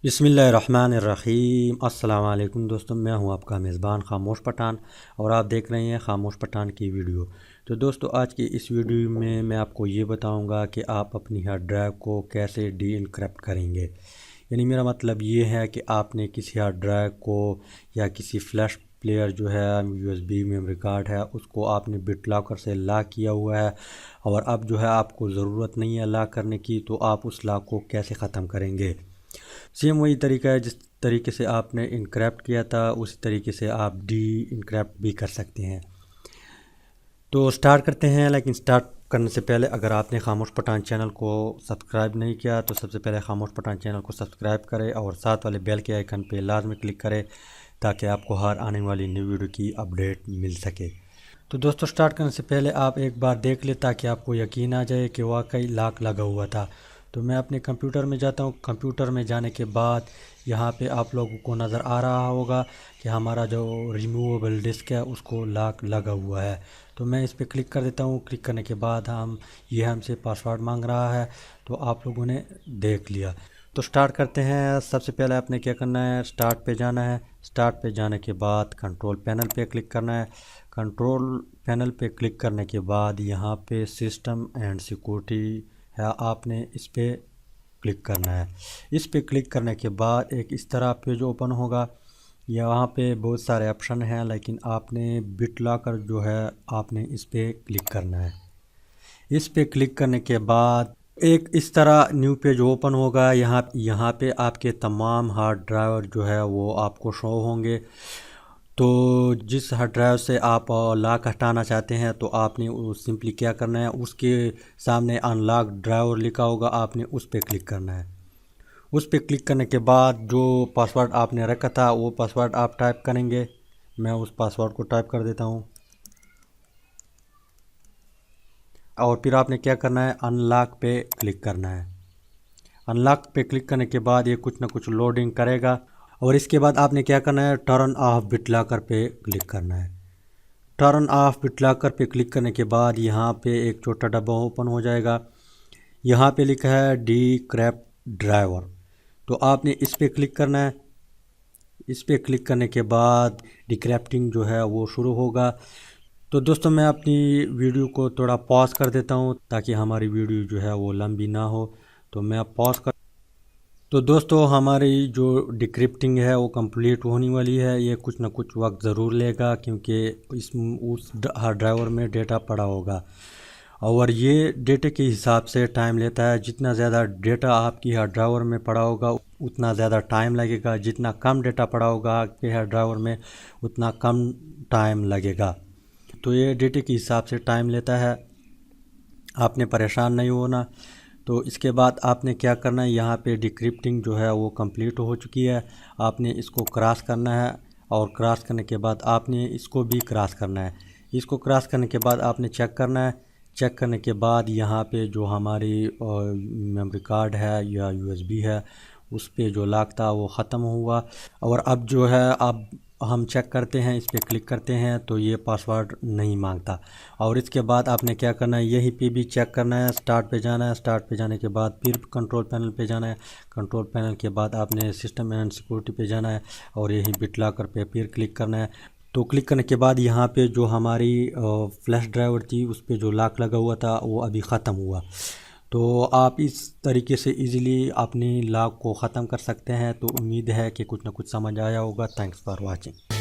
बिस्मिल्लाहिर्रहमानिर्रहीम। अस्सलाम वालेकुम दोस्तों, मैं हूं आपका मेज़बान खामोश पठान और आप देख रहे हैं खामोश पठान की वीडियो। तो दोस्तों, आज की इस वीडियो में मैं आपको ये बताऊंगा कि आप अपनी हार्ड ड्राइव को कैसे डी इनक्रप्ट करेंगे। यानी मेरा मतलब ये है कि आपने किसी हार्ड ड्राइव को या किसी फ्लैश प्लेयर जो है यूएसबी मेमोरी कार्ड है उसको आपने बिट लॉकर से लॉक किया हुआ है और अब जो है आपको ज़रूरत नहीं है लॉक करने की, तो आप उस लॉक को कैसे ख़त्म करेंगे। सेम वही तरीका है जिस तरीके से आपने इनक्रप्ट किया था, उसी तरीके से आप डी इनक्रप्ट भी कर सकते हैं। तो स्टार्ट करते हैं, लेकिन स्टार्ट करने से पहले अगर आपने खामोश पठान चैनल को सब्सक्राइब नहीं किया तो सबसे पहले खामोश पठान चैनल को सब्सक्राइब करें और साथ वाले बेल के आइकन पे लाजमी क्लिक करें ताकि आपको हर आने वाली न्यू वीडियो की अपडेट मिल सके। तो दोस्तों, स्टार्ट करने से पहले आप एक बार देख लें ताकि आपको यकीन आ जाए कि वाकई लॉक लगा हुआ था। तो मैं अपने कंप्यूटर में जाता हूँ। कंप्यूटर में जाने के बाद यहाँ पे आप लोगों को नज़र आ रहा होगा कि हमारा जो रिमूवेबल डिस्क है उसको लॉक लगा हुआ है। तो मैं इस पर क्लिक कर देता हूँ। क्लिक करने के बाद हमसे पासवर्ड मांग रहा है, तो आप लोगों ने देख लिया। तो स्टार्ट करते हैं। सबसे पहले आपने क्या करना है, स्टार्ट पे जाना है। स्टार्ट पे जाने के बाद कंट्रोल पैनल पे क्लिक करना है। कंट्रोल पैनल पे क्लिक करने के बाद यहाँ पे सिस्टम एंड सिक्योरिटी है, आपने इस पे क्लिक करना है। इस पे क्लिक करने के बाद एक इस तरह पेज ओपन होगा। यहाँ पे बहुत सारे ऑप्शन हैं, लेकिन आपने बिट लॉकर जो है आपने इस पे क्लिक करना है। इस पे क्लिक करने के बाद एक इस तरह न्यू पेज ओपन होगा। यहाँ पे आपके तमाम हार्ड ड्राइवर जो है वो आपको शो होंगे। तो जिस हार्ड ड्राइव से आप लॉक हटाना चाहते हैं तो आपने सिंपली क्या करना है, उसके सामने अनलॉक ड्राइवर लिखा होगा, आपने उस पर क्लिक करना है। उस पर क्लिक करने के बाद जो पासवर्ड आपने रखा था वो पासवर्ड आप टाइप करेंगे। मैं उस पासवर्ड को टाइप कर देता हूँ और फिर आपने क्या करना है, अनलॉक पे क्लिक करना है। अनलॉक पे क्लिक करने के बाद ये कुछ ना कुछ लोडिंग करेगा और इसके बाद आपने क्या करना है, टर्न ऑफ बिट लॉकर पे क्लिक करना है। टर्न ऑफ बिट लॉकर पे क्लिक करने के बाद यहाँ पे एक छोटा डब्बा ओपन हो जाएगा। यहाँ पे लिखा है डी क्रैप ड्राइवर, तो आपने इस पे क्लिक करना है। इस पे क्लिक करने के बाद डिक्रैप्टिंग जो है वो शुरू होगा। तो दोस्तों, मैं अपनी वीडियो को थोड़ा पॉज कर देता हूँ ताकि हमारी वीडियो जो है वो लंबी ना हो। तो मैं अब पॉज कर तो दोस्तों, हमारी जो डिक्रिप्टिंग है वो कंप्लीट होने वाली है। ये कुछ ना कुछ वक्त ज़रूर लेगा क्योंकि उस हार्ड ड्राइवर में डेटा पड़ा होगा और ये डेटे के हिसाब से टाइम लेता है। जितना ज़्यादा डेटा आपकी हार्ड ड्राइवर में पड़ा होगा उतना ज़्यादा टाइम लगेगा। जितना कम डेटा पड़ा होगा आपके हार्ड ड्राइवर में उतना कम टाइम लगेगा। तो ये डेटे के हिसाब से टाइम लेता है, आपने परेशान नहीं होना। तो इसके बाद आपने क्या करना है, यहाँ पे डिक्रिप्टिंग जो है वो कंप्लीट हो चुकी है। आपने इसको क्रॉस करना है और क्रॉस करने के बाद आपने इसको भी क्रॉस करना है। इसको क्रॉस करने के बाद आपने चेक करना है। चेक करने के बाद यहाँ पे जो हमारी मेमोरी कार्ड है या यूएसबी है उस पे जो लॉक था वो ख़त्म हुआ और अब जो है अब हम चेक करते हैं, इस पर क्लिक करते हैं तो ये पासवर्ड नहीं मांगता। और इसके बाद आपने क्या करना है, यहीं पे भी चेक करना है। स्टार्ट पे जाना है। स्टार्ट पे जाने के बाद फिर कंट्रोल पैनल पे जाना है। कंट्रोल पैनल के बाद आपने सिस्टम एंड सिक्योरिटी पे जाना है और यहीं बिट लॉकर पे फिर क्लिक करना है। तो क्लिक करने के बाद यहाँ पे जो हमारी फ्लैश ड्राइवर थी उस पर जो लॉक लगा हुआ था वो अभी ख़त्म हुआ। तो आप इस तरीके से इजीली अपनी लॉक को ख़त्म कर सकते हैं। तो उम्मीद है कि कुछ ना कुछ समझ आया होगा। Thanks for watching.